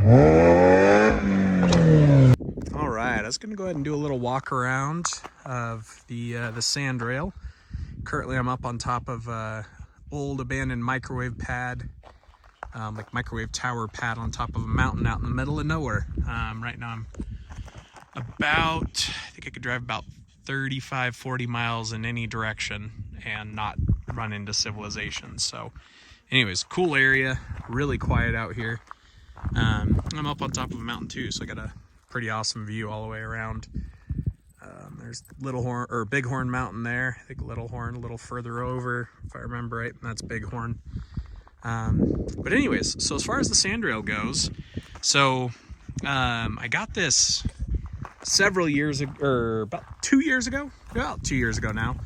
All right, I was going to go ahead and do a little walk around of the Sandrail. Currently, I'm up on top of old abandoned microwave pad, like microwave tower pad on top of a mountain out in the middle of nowhere. Right now, I'm I think I could drive about 35, 40 miles in any direction and not run into civilization. So anyways, cool area, really quiet out here. I'm up on top of a mountain too, so I got a pretty awesome view all the way around. There's Little Horn or Bighorn Mountain there. I think Little Horn a little further over, if I remember right. That's Bighorn. But anyways, so as far as the Sandrail goes, so I got this several years ago, or about 2 years ago. About 2 years ago now.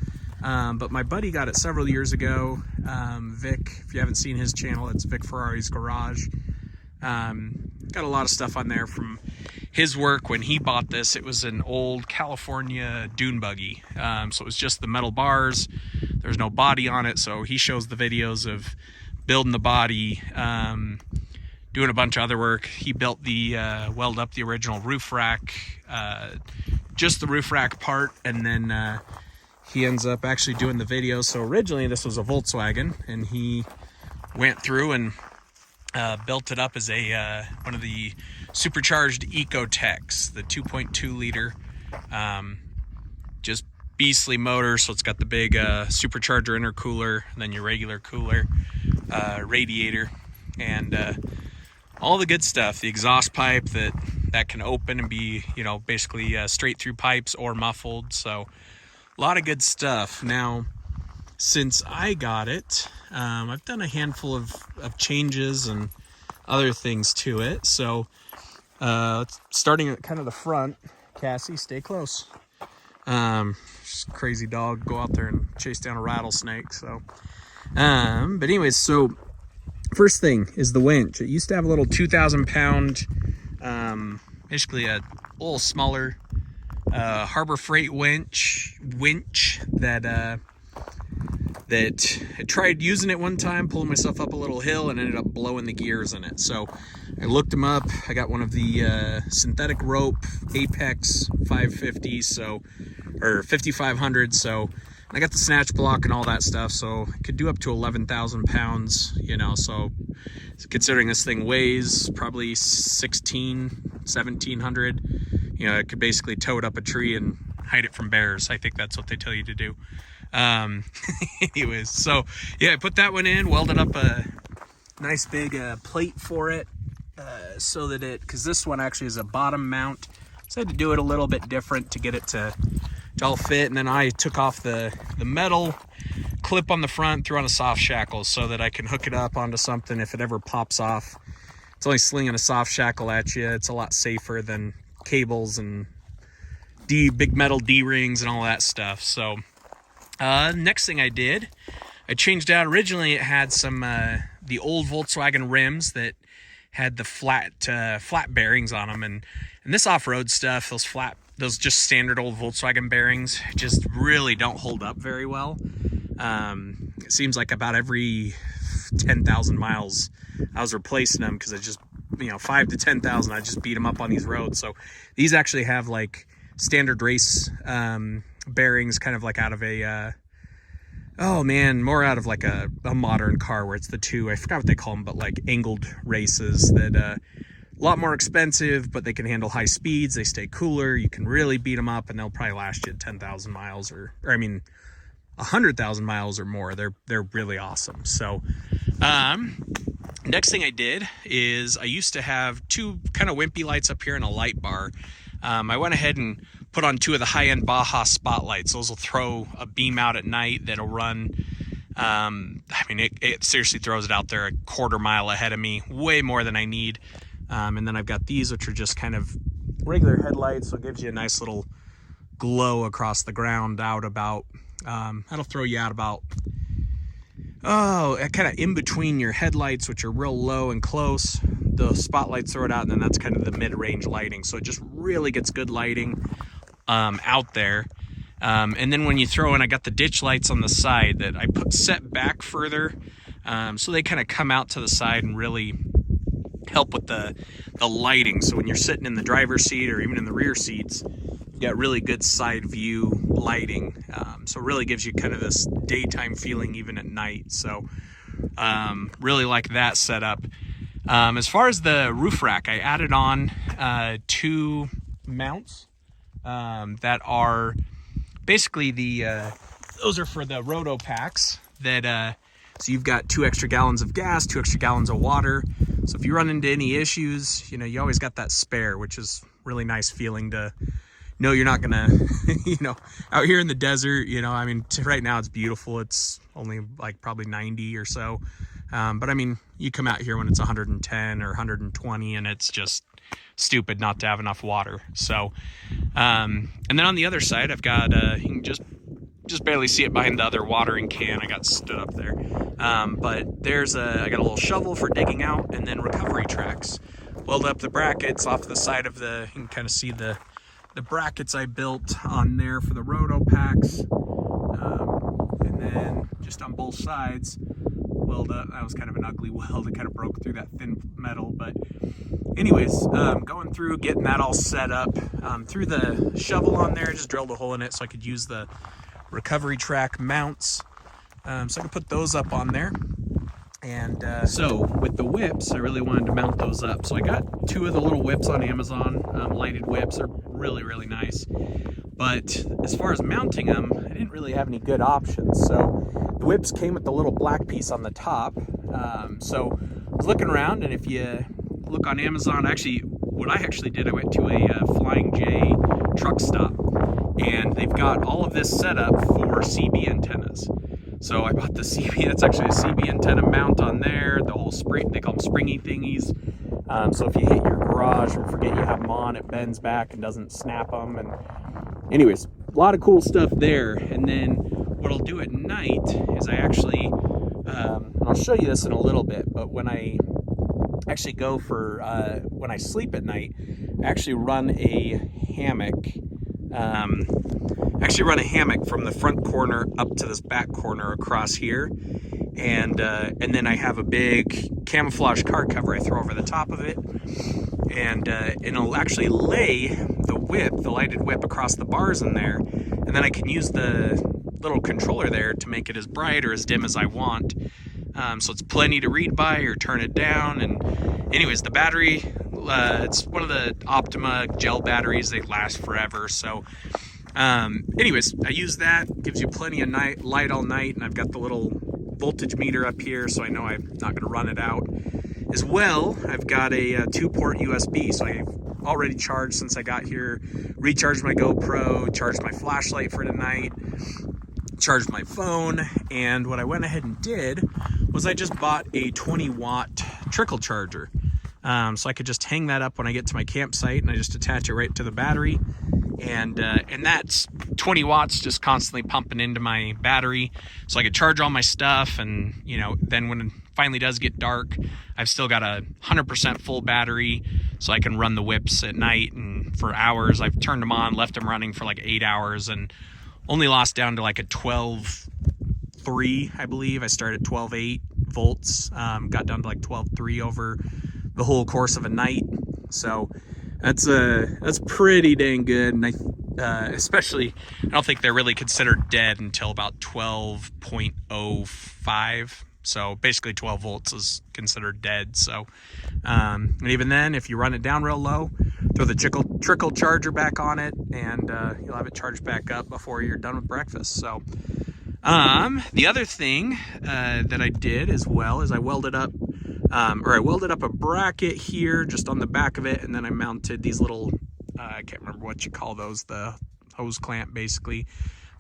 But my buddy got it several years ago. Vic, if you haven't seen his channel, it's Vic Ferrari's Garage. Got a lot of stuff on there from his work when he bought this. It was an old California dune buggy. So it was just the metal bars. There's no body on it. So he shows the videos of building the body, doing a bunch of other work. He built the, welded up the original roof rack, just the roof rack part. And then he ends up actually doing the video. So originally this was a Volkswagen, and he went through and built it up as a one of the supercharged Ecotechs, the 2.2 liter, just beastly motor. So it's got the big supercharger intercooler, and then your regular cooler, radiator, and all the good stuff. The exhaust pipe that can open and be, you know, basically straight through pipes or muffled. So a lot of good stuff. Now, since I got it, I've done a handful of changes and other things to it. So starting at kind of the front, Cassie, stay close. Just crazy dog, go out there and chase down a rattlesnake. So, but anyways, so first thing is the winch. It used to have a little 2,000 pound, basically a little smaller Harbor Freight winch that I tried using it one time, pulling myself up a little hill, and ended up blowing the gears in it. So I looked them up. I got one of the synthetic rope Apex 550s, so, or 5500. So I got the snatch block and all that stuff, so I could do up to 11,000 pounds, you know. So considering this thing weighs probably 1700, you know, it could basically tow it up a tree and hide it from bears. I think that's what they tell you to do. Anyways, so yeah, I put that one in, welded up a nice big plate for it, so that because this one actually is a bottom mount, so I had to do it a little bit different to get it to all fit. And then I took off the metal clip on the front, threw on a soft shackle so that I can hook it up onto something if it ever pops off. It's only slinging a soft shackle at you. It's a lot safer than cables and big metal D-rings and all that stuff. So next thing I did, I changed out. Originally it had some the old Volkswagen rims that had the flat bearings on them, and this off-road stuff, those just standard old Volkswagen bearings just really don't hold up very well. It seems like about every 10,000 miles I was replacing them, because I just, you know, 5 to 10,000, I just beat them up on these roads. So these actually have like standard race bearings, kind of like out of a more out of like a modern car, where it's the two, I forgot what they call them, but like angled races that a lot more expensive, but they can handle high speeds, they stay cooler, you can really beat them up, and they'll probably last you 10,000 miles or I mean 100,000 miles or more. They're really awesome. So next thing I did is, I used to have two kind of wimpy lights up here and a light bar. I went ahead and put on two of the high-end Baja spotlights. Those will throw a beam out at night that'll run, I mean, it seriously throws it out there a quarter mile ahead of me, way more than I need. And then I've got these, which are just kind of regular headlights, so it gives you a nice little glow across the ground out about, that'll throw you out about, kind of in between your headlights, which are real low and close. The spotlights throw it out, and then that's kind of the mid-range lighting. So it just really gets good lighting out there. And then when you throw in, I got the ditch lights on the side that I set back further, so they kind of come out to the side and really help with the lighting. So when you're sitting in the driver's seat or even in the rear seats, you got really good side view lighting. So it really gives you kind of this daytime feeling even at night. So really like that setup. As far as the roof rack, I added on 2 mounts that are basically those are for the roto packs that so you've got 2 extra gallons of gas, 2 extra gallons of water. So if you run into any issues, you know, you always got that spare, which is really nice feeling to know you're not gonna, you know, out here in the desert, you know, I mean, right now it's beautiful. It's only like probably 90 or so. But I mean, you come out here when it's 110 or 120 and it's just stupid not to have enough water. So, and then on the other side, I've got, you can just barely see it behind the other watering can. I got stood up there. But there's I got a little shovel for digging out, and then recovery tracks. Weld up the brackets off the side of you can kind of see the brackets I built on there for the roto packs. And then just on both sides, weld up. That was kind of an ugly weld. It kind of broke through that thin metal. But anyways, going through, getting that all set up. Through the shovel on there, just drilled a hole in it so I could use the recovery track mounts. So I can put those up on there. And so with the whips, I really wanted to mount those up. So I got 2 of the little whips on Amazon, lighted whips. Are really, really nice. But as far as mounting them, I didn't really have any good options. So the whips came with the little black piece on the top. So I was looking around, and if you look on Amazon, what I actually did, I went to a Flying J truck stop, and they've got all of this set up for CB antennas. So I bought the CB, it's actually a CB antenna mount on there, the whole spring, they call them springy thingies. So if you hit your garage or forget you have them on, it bends back and doesn't snap them. And anyways, a lot of cool stuff there. And then what I'll do at night is I actually, and I'll show you this in a little bit, but when I actually go for, when I sleep at night, I actually run a hammock. From the front corner up to this back corner across here, and then I have a big camouflage car cover I throw over the top of it, and it'll actually lay the lighted whip across the bars in there, and then I can use the little controller there to make it as bright or as dim as I want. So it's plenty to read by or turn it down. And anyways, the battery, it's one of the Optima gel batteries. They last forever. So anyways, I use that. Gives you plenty of light all night, and I've got the little voltage meter up here, so I know I'm not going to run it out. As well, I've got a 2-port USB, so I've already charged since I got here, recharged my GoPro, charged my flashlight for tonight, charged my phone, and what I went ahead and did was I just bought a 20-watt trickle charger. So I could just hang that up when I get to my campsite, and I just attach it right to the battery. And that's 20 watts just constantly pumping into my battery, so I could charge all my stuff. And you know, then when it finally does get dark, I've still got a 100% full battery, so I can run the whips at night and for hours. I've turned them on, left them running for like 8 hours, and only lost down to like a 12.3, I believe. I started at 12.8 volts, got down to like 12.3 over the whole course of a night. So that's pretty dang good. And especially, I don't think they're really considered dead until about 12.05. So basically 12 volts is considered dead. So, and even then, if you run it down real low, throw the trickle charger back on it, and you'll have it charged back up before you're done with breakfast. So, the other thing that I did as well is I welded up a bracket here just on the back of it, and then I mounted these little, I can't remember what you call those, the hose clamp basically,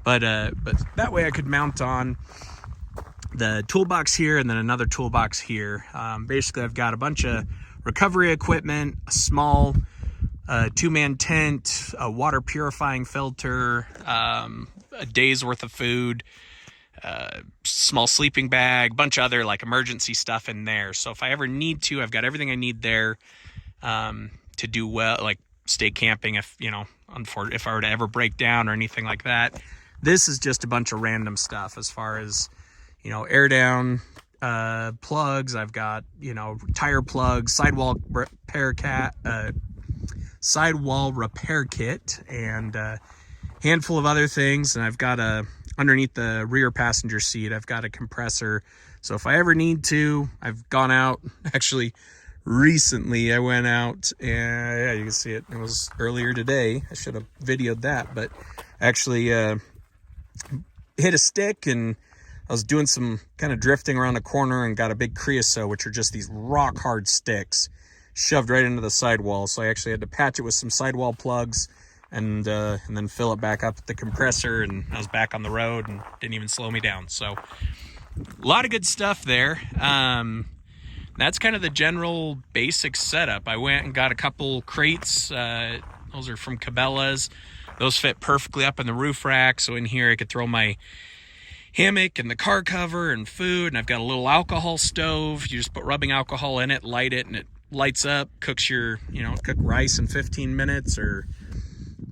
but that way I could mount on the toolbox here and then another toolbox here. Basically I've got a bunch of recovery equipment, a small 2-man tent, a water purifying filter, a day's worth of food, small sleeping bag, bunch of other like emergency stuff in there. So if I ever need to, I've got everything I need there to do well, like stay camping if, you know, if I were to ever break down or anything like that. This is just a bunch of random stuff as far as, you know, air down, plugs. I've got, tire plugs, sidewall repair kit, and a handful of other things. And I've got underneath the rear passenger seat, I've got a compressor. So if I ever need to, I've gone out. Actually, recently I went out, and yeah, you can see it. It was earlier today. I should have videoed that, but actually hit a stick, and I was doing some kind of drifting around a corner and got a big creosote, which are just these rock hard sticks shoved right into the sidewall. So I actually had to patch it with some sidewall plugs and then fill it back up with the compressor, and I was back on the road and didn't even slow me down. So a lot of good stuff there. That's kind of the general basic setup. I went and got a couple crates. Those are from Cabela's. Those fit perfectly up in the roof rack. So in here I could throw my hammock and the car cover and food. And I've got a little alcohol stove. You just put rubbing alcohol in it, light it, and it lights up, cooks your, cook rice in 15 minutes or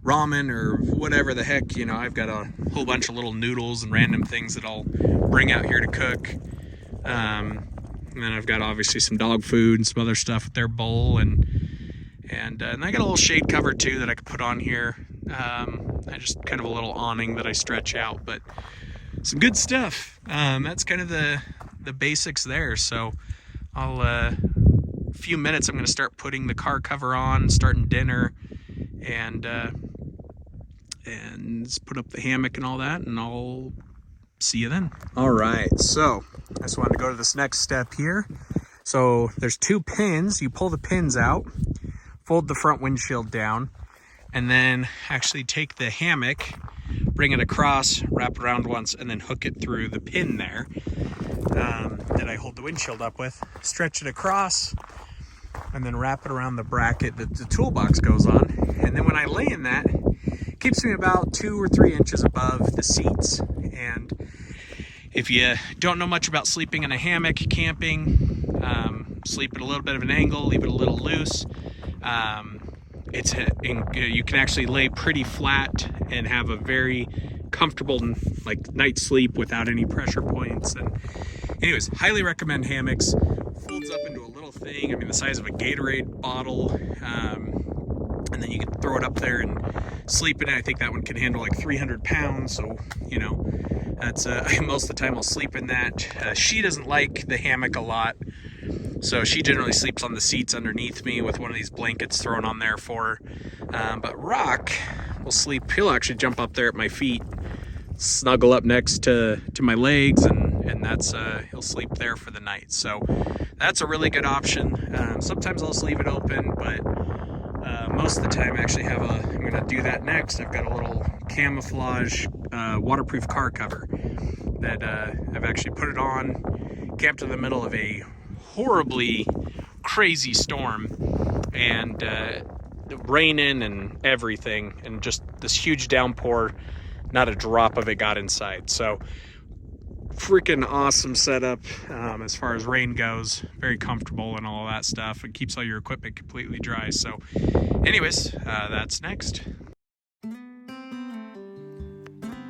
ramen or whatever the heck. I've got a whole bunch of little noodles and random things that I'll bring out here to cook. And then I've got obviously some dog food and some other stuff with their bowl, and I got a little shade cover too that I could put on here. I just kind of a little awning that I stretch out, but some good stuff. That's kind of the basics there. So I'll a few minutes I'm going to start putting the car cover on, starting dinner, and put up the hammock and all that, and I'll see you then. All right, so I just wanted to go to this next step here. So there's 2 pins. You pull the pins out, fold the front windshield down, and then actually take the hammock, bring it across, wrap it around once, and then hook it through the pin there that I hold the windshield up with, stretch it across, and then wrap it around the bracket that the toolbox goes on. And then when I lay in that, it keeps me about 2 or 3 inches above the seats. And if you don't know much about sleeping in a hammock, camping, sleep at a little bit of an angle, leave it a little loose. You can actually lay pretty flat and have a very comfortable night's sleep without any pressure points. And anyways, highly recommend hammocks. Folds up into a little thing, the size of a Gatorade bottle, and then you can throw it up there and sleep in it. I think that one can handle like 300 pounds, so that's most of the time I'll sleep in that. She doesn't like the hammock a lot, so she generally sleeps on the seats underneath me with one of these blankets thrown on there for her. But Rock will sleep. He'll actually jump up there at my feet, snuggle up next to my legs, and that's he'll sleep there for the night. So that's a really good option. Sometimes I'll just leave it open, but most of the time I actually I'm going to do that next. I've got a little camouflage waterproof car cover that I've actually put it on, camped in the middle of a horribly crazy storm, and raining and everything, and just this huge downpour. Not a drop of it got inside. So freaking awesome setup as far as rain goes. Very comfortable and all that stuff. It keeps all your equipment completely dry. So anyways, that's next.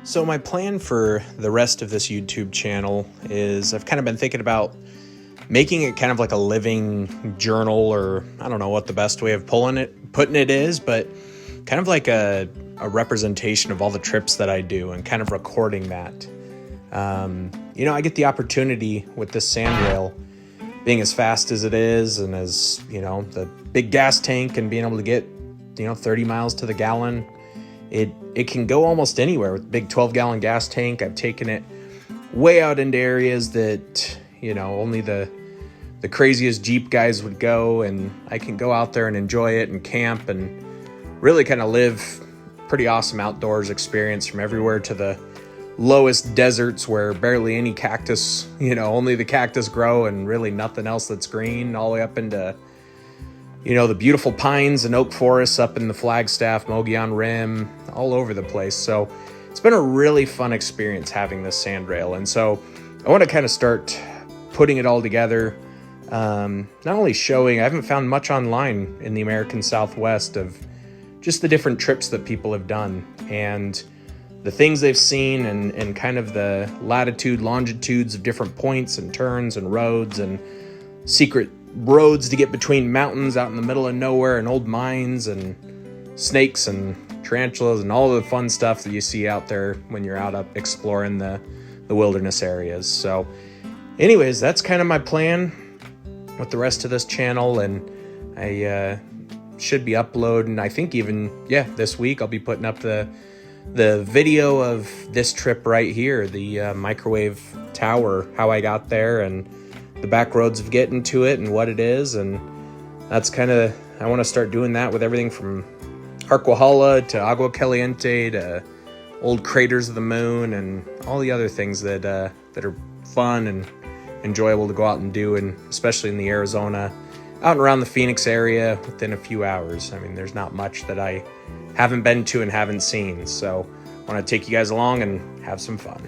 So my plan for the rest of this YouTube channel is I've kind of been thinking about making it kind of like a living journal, or I don't know what the best way of putting it is, but kind of like a representation of all the trips that I do and kind of recording that. I get the opportunity with this Sandrail being as fast as it is, and as, the big gas tank and being able to get, 30 miles to the gallon. It can go almost anywhere with a big 12-gallon gas tank. I've taken it way out into areas that, only the craziest Jeep guys would go, and I can go out there and enjoy it and camp and really kind of live pretty awesome outdoors experience, from everywhere to the lowest deserts where barely any cactus, only the cactus grow and really nothing else that's green, all the way up into, the beautiful pines and oak forests up in the Flagstaff, Mogollon Rim, all over the place. So it's been a really fun experience having this Sandrail. And so I want to kind of start putting it all together. Not only showing, I haven't found much online in the American Southwest of just the different trips that people have done. And the things they've seen and kind of the latitude, longitudes of different points and turns and roads and secret roads to get between mountains out in the middle of nowhere and old mines and snakes and tarantulas and all the fun stuff that you see out there when you're out up exploring the wilderness areas. So anyways, that's kind of my plan with the rest of this channel, and I should be uploading, I think even, this week I'll be putting up the video of this trip right here, the microwave tower, how I got there and the back roads of getting to it and what it is. And that's kind of, I want to start doing that with everything from Harquahala to Agua Caliente to old craters of the moon and all the other things that are fun and enjoyable to go out and do, and especially in the Arizona, out and around the Phoenix area within a few hours. I mean, there's not much that I haven't been to and haven't seen, so I want to take you guys along and have some fun.